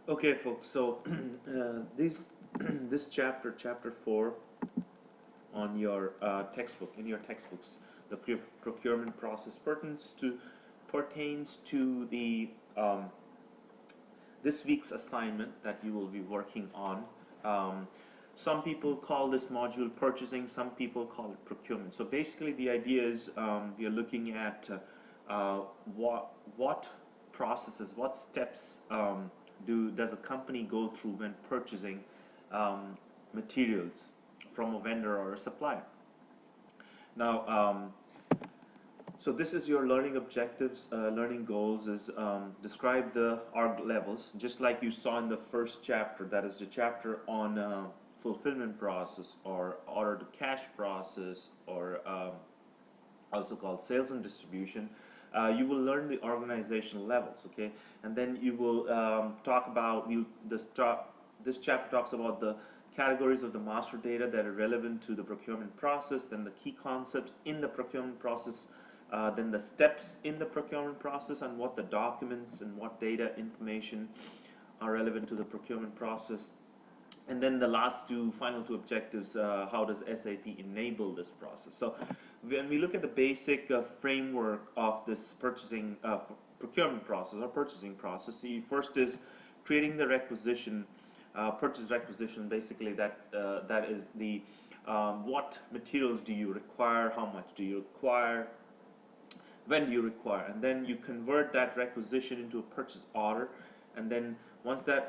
Okay, folks. So this this chapter 4 on your textbook in your textbooks, the procurement process pertains to the this week's assignment that you will be working on. Um, some people call this module purchasing, some people call it procurement. So basically, the idea is we are looking at what processes, what steps does a company go through when purchasing um, materials from a vendor or a supplier. Now, so this is your learning objectives, learning goals is describe the org levels, just like you saw in the first chapter. That is the chapter on fulfillment process or order to cash process, or also called sales and distribution. You will learn the organizational levels, okay, and then you will talk about this chapter talks about the categories of the master data that are relevant to the procurement process, then the key concepts in the procurement process, then the steps in the procurement process, and what the documents and what data information are relevant to the procurement process. And then the final two objectives, how does SAP enable this process? So when we look at the basic framework of this procurement process or purchasing process, the first is creating the requisition, purchase requisition. Basically, that is the what materials do you require, how much do you require, when do you require, and then you convert that requisition into a purchase order. And then once the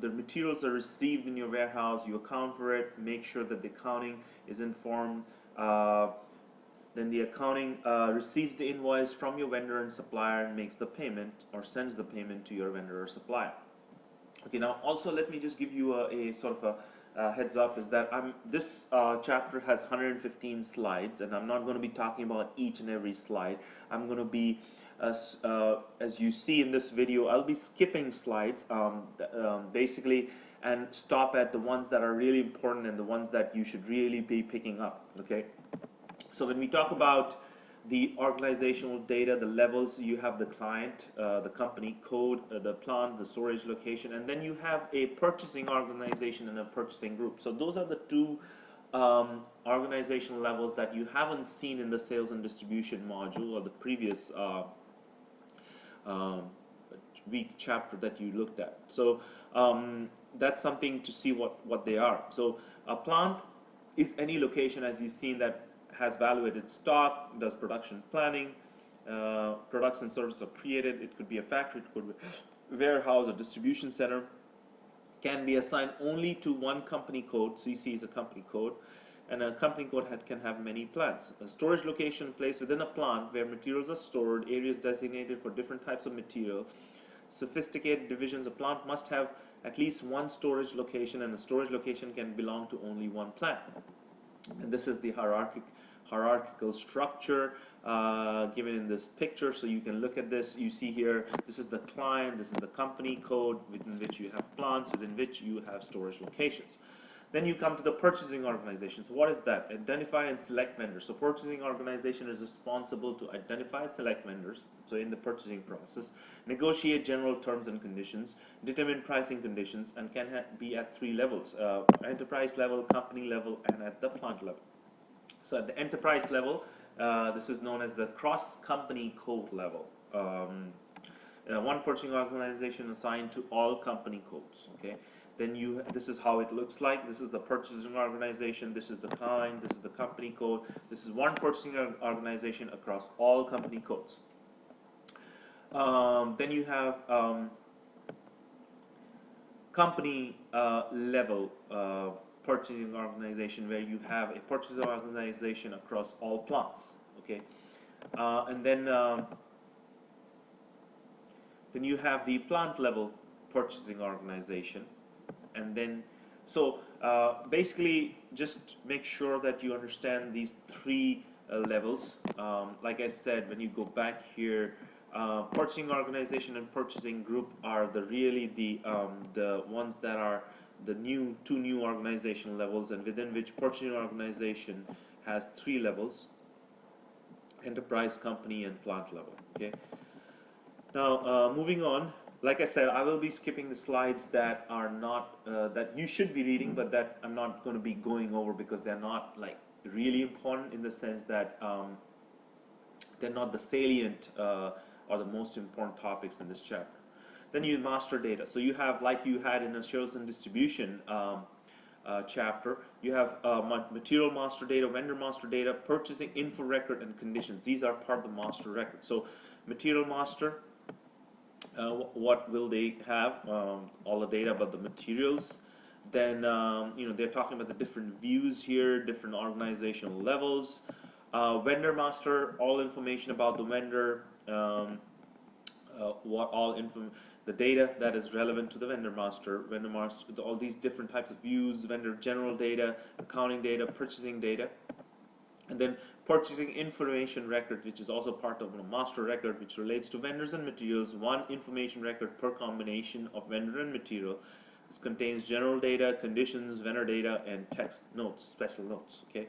materials are received in your warehouse, you account for it, make sure that the accounting is informed. Then the accounting receives the invoice from your vendor and supplier and makes the payment or sends the payment to your vendor or supplier. Okay, now also let me just give you a sort of a heads up, is that this chapter has 115 slides, and I'm not going to be talking about each and every slide. I'm going to be, as you see in this video, I'll be skipping slides basically, and stop at the ones that are really important and the ones that you should really be picking up. Okay, so when we talk about the organizational data, the levels, you have the client, the company code, the plant, the storage location, and then you have a purchasing organization and a purchasing group. So those are the two organizational levels that you haven't seen in the sales and distribution module or the previous week chapter that you looked at. So that's something to see what they are. So a plant is any location, as you've seen, that has valuated stock, does production planning, products and services are created. It could be a factory, it could be a warehouse, a distribution center. Can be assigned only to one company code. CC is a company code, and a company code can have many plants. A storage location placed within a plant where materials are stored, areas designated for different types of material. Sophisticated divisions. A plant must have at least one storage location, and a storage location can belong to only one plant. And this is the hierarchical structure given in this picture. So you can look at this. You see here, this is the client, this is the company code within which you have plants, within which you have storage locations. Then you come to the purchasing organization. So what is that? Identify and select vendors. So purchasing organization is responsible to identify, select vendors. So in the purchasing process, negotiate general terms and conditions, determine pricing conditions, and can be at three levels: enterprise level, company level, and at the plant level. So at the enterprise level, this is known as the cross-company code level. One purchasing organization assigned to all company codes. Okay, then this is how it looks like. This is the purchasing organization, this is the client, this is the company code. This is one purchasing organization across all company codes. Then you have company level purchasing organization, where you have a purchasing organization across all plants. Okay, and then you have the plant level purchasing organization. And then so basically, just make sure that you understand these three levels. Like I said, when you go back here, purchasing organization and purchasing group are the ones that are the two new organizational levels, and within which purchasing organization has three levels: enterprise, company, and plant level. Okay, now moving on, like I said, I will be skipping the slides that are not that you should be reading, but that I'm not going to be going over because they're not like really important in the sense that they're not the salient or the most important topics in this chapter. Then you master data. So you have, like you had in the sales and distribution chapter, you have material master data, vendor master data, purchasing info record, and conditions. These are part of the master record. So material master, what will they have? All the data about the materials. Then they're talking about the different views here, different organizational levels. Vendor master, all information about the vendor, what all info, the data that is relevant to the vendor master, all these different types of views, vendor general data, accounting data, purchasing data. And then purchasing information record, which is also part of a master record, which relates to vendors and materials. One information record per combination of vendor and material. This contains general data, conditions, vendor data, and text notes, special notes. Okay.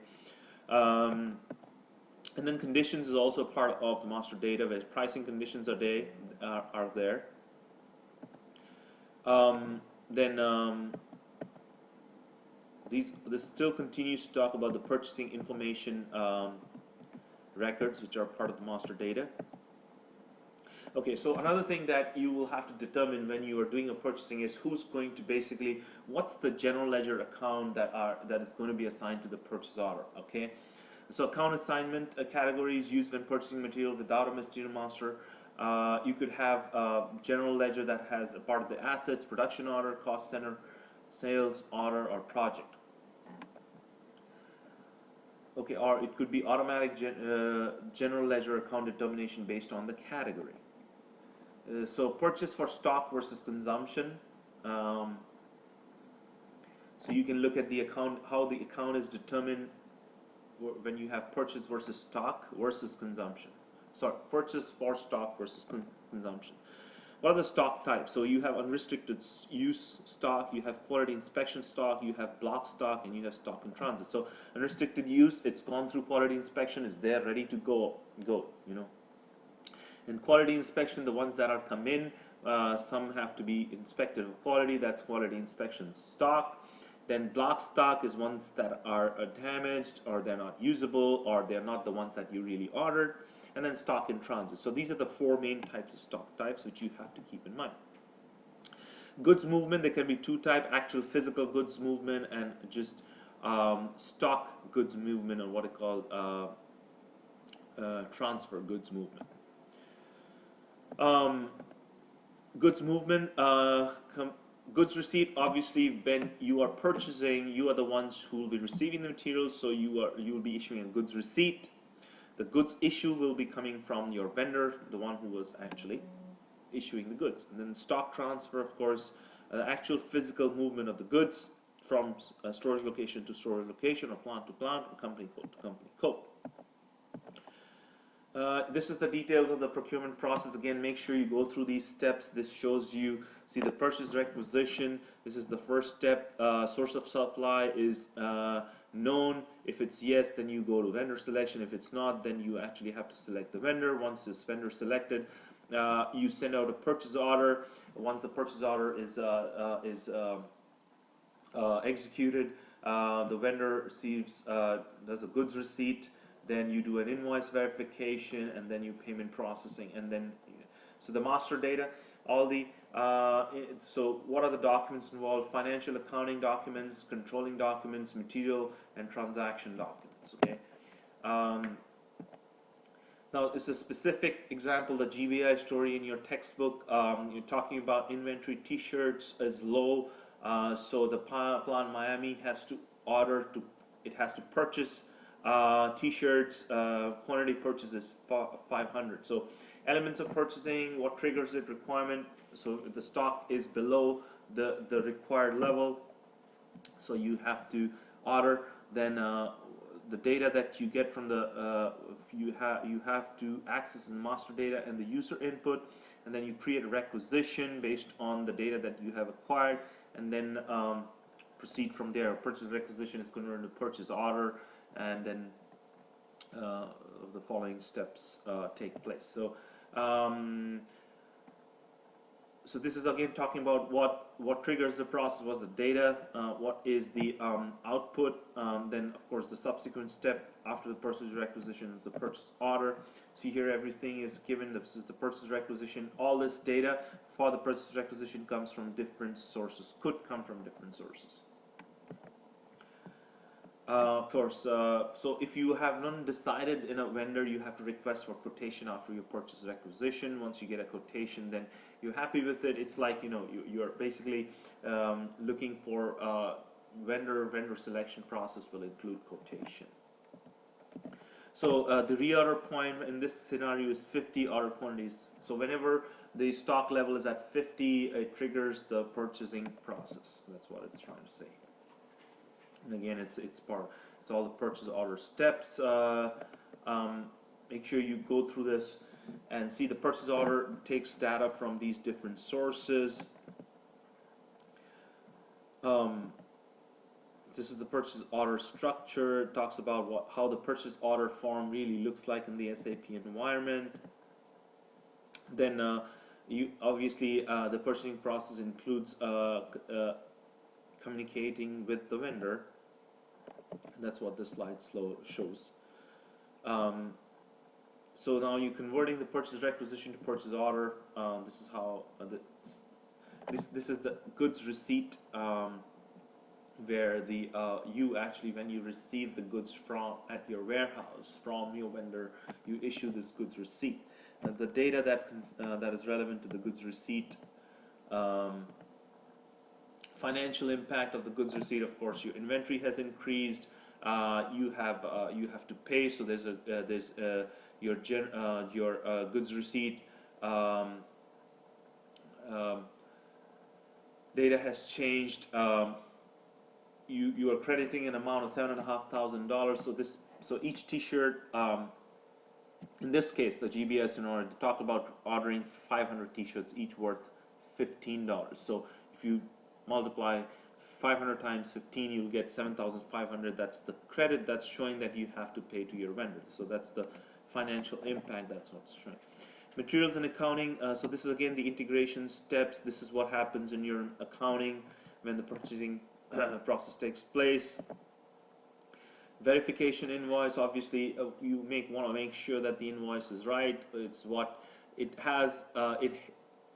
And then conditions is also part of the master data, where pricing conditions are there. This still continues to talk about the purchasing information records, which are part of the master data. Okay, so another thing that you will have to determine when you are doing a purchasing is who's going to basically, what's the general ledger account that is going to be assigned to the purchase order. Okay, so account assignment categories used when purchasing material without a material master. You could have a general ledger that has a part of the assets, production order, cost center, sales order, or project. Okay, or it could be automatic general ledger account determination based on the category. So purchase for stock versus consumption. So you can look at the account, how the account is determined when you have purchase versus stock versus consumption. Sorry, purchase for stock versus consumption. What are the stock types? So you have unrestricted use stock, you have quality inspection stock, you have block stock, and you have stock in transit. So unrestricted use, it's gone through quality inspection, is there ready to go. In quality inspection, the ones that are come in, some have to be inspected of quality. That's quality inspection stock. Then block stock is ones that are damaged, or they're not usable, or they're not the ones that you really ordered. And then stock in transit. So these are the four main types of stock types which you have to keep in mind. Goods movement, there can be two types: actual physical goods movement and just stock goods movement, or what I call transfer goods movement. Goods movement, goods receipt. Obviously, when you are purchasing, you are the ones who will be receiving the materials, so you will be issuing a goods receipt. The goods issue will be coming from your vendor, the one who was actually issuing the goods. And then stock transfer, of course, the actual physical movement of the goods from storage location to storage location, or plant to plant, or company code to company code. This is the details of the procurement process. Again, make sure you go through these steps. This shows you, see the purchase requisition. This is the first step. Source of supply is known. If it's yes, then you go to vendor selection. If it's not, then you actually have to select the vendor. Once this vendor selected, you send out a purchase order. Once the purchase order is executed, the vendor receives does a goods receipt. Then you do an invoice verification, and then you payment processing, and then so the master data, all the so what are the documents involved? Financial accounting documents, controlling documents, material and transaction documents. Okay. Now it's a specific example, the GBI story in your textbook. You're talking about inventory T-shirts as low, so the plant Miami has to purchase T-shirts. Quantity purchase is 500. So elements of purchasing, what triggers it, requirement. So if the stock is below the required level, so you have to order. Then the data that you get from the you have to access the master data and the user input, and then you create a requisition based on the data that you have acquired, and then proceed from there. Purchase requisition is converted to purchase order, and then the following steps take place. So so this is again talking about what triggers the process, what's the data, what is the output, then of course the subsequent step after the purchase requisition is the purchase order. See here everything is given, this is the purchase requisition. All this data for the purchase requisition comes from different sources, could come from different sources. Of course, so if you have not decided in a vendor, you have to request for quotation after your purchase requisition. Once you get a quotation, then you're happy with it. It's like, you know, you're basically looking for vendor selection process will include quotation. So the reorder point in this scenario is 50 order quantities. So whenever the stock level is at 50, it triggers the purchasing process. That's what it's trying to say. And again, it's all the purchase order steps. Make sure you go through this and see the purchase order takes data from these different sources. This is the purchase order structure. It talks about how the purchase order form really looks like in the SAP environment. Then you obviously the purchasing process includes communicating with the vendor. That's what this slide shows. So now you're converting the purchase requisition to purchase order. This is how this is the goods receipt, where the you actually, when you receive the goods from at your warehouse from your vendor, you issue this goods receipt. The data that is relevant to the goods receipt. Financial impact of the goods receipt, of course, your inventory has increased. You have to pay. So there's your goods receipt data has changed. You are crediting an amount of $7,500. So each T-shirt, in this case, the GBS, in order to talk about ordering 500 T-shirts, each worth $15. So if you multiply 500 times 15, you'll get 7,500. That's the credit that's showing that you have to pay to your vendor. So that's the financial impact. That's what's showing. Materials and accounting. So this is again the integration steps. This is what happens in your accounting when the purchasing process takes place. Verification invoice. Obviously, you want to make sure that the invoice is right. It's what it has.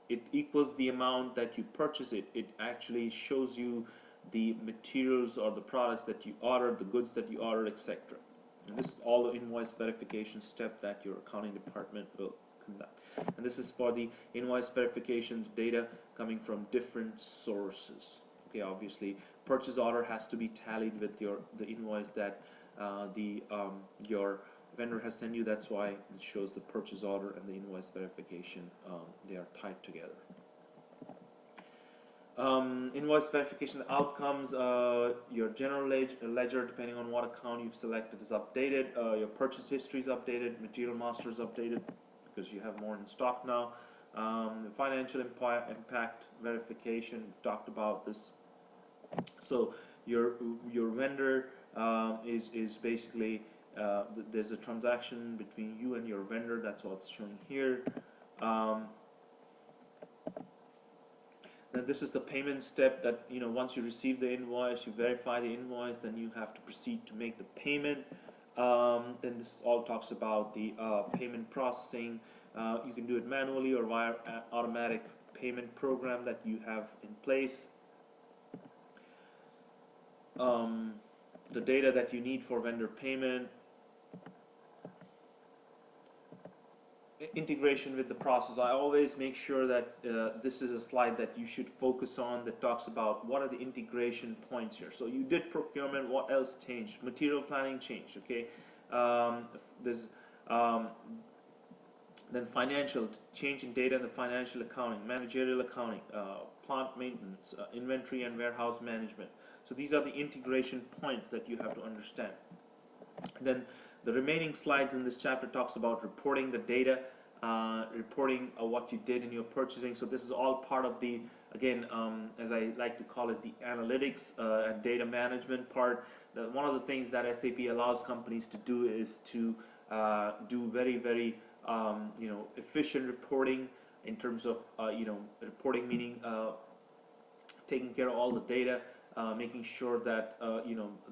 It equals the amount that you purchase it. It actually shows you the materials or the products that you ordered, the goods that you ordered, etc. And this is all the invoice verification step that your accounting department will conduct. And this is for the invoice verification data coming from different sources. Okay, obviously, purchase order has to be tallied with the invoice that your vendor has sent you. That's why it shows the purchase order and the invoice verification. They are tied together. Invoice verification outcomes. Your general ledger, depending on what account you've selected, is updated. Your purchase history is updated. Material master is updated because you have more in stock now. Financial impact verification. We've talked about this. So your vendor is basically there's a transaction between you and your vendor. That's what's shown here. Then this is the payment step that, once you receive the invoice, you verify the invoice, then you have to proceed to make the payment. Then this all talks about the payment processing. You can do it manually or via automatic payment program that you have in place. The data that you need for vendor payment. Integration with the process. I always make sure that this is a slide that you should focus on, that talks about what are the integration points here. So you did procurement, what else changed? Material planning changed, okay? There's then financial, change in data in the financial accounting, managerial accounting, plant maintenance, inventory and warehouse management. So these are the integration points that you have to understand. Then the remaining slides in this chapter talks about reporting the data, reporting what you did in your purchasing. So this is all part of the, again, as I like to call it, the analytics and data management part. One of the things that SAP allows companies to do is to do very, very efficient reporting in terms of reporting, meaning taking care of all the data, making sure that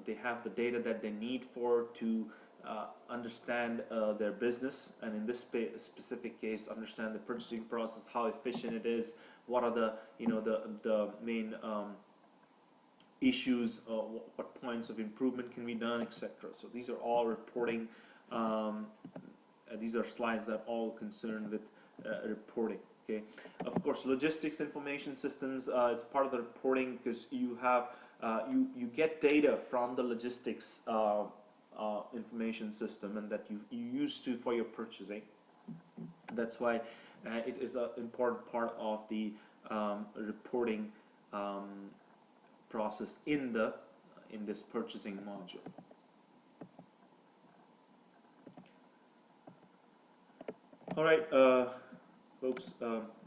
they have the data that they need for to understand their business, and in this specific case, understand the purchasing process, how efficient it is, what are the the main issues, what points of improvement can be done, etc. So these are all reporting. These are slides that all concerned with reporting. Okay, of course, logistics information systems. It's part of the reporting because you have you get data from the logistics information system, and that you use to for your purchasing. That's why it is an important part of the reporting process in this purchasing module. All right, folks,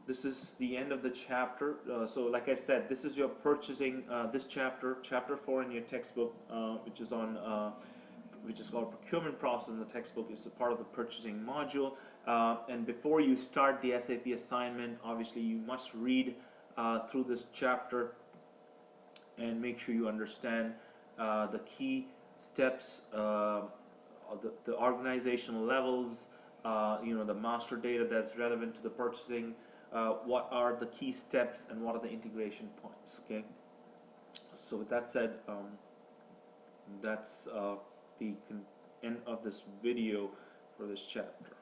this is the end of the chapter. So like I said, this is your purchasing, this chapter 4 in your textbook, which is called Procurement Process in the textbook, is a part of the purchasing module. And before you start the SAP assignment, obviously you must read through this chapter and make sure you understand the key steps, the organizational levels, the master data that's relevant to the purchasing, what are the key steps, and what are the integration points. Okay, so with that said, that's the end of this video for this chapter.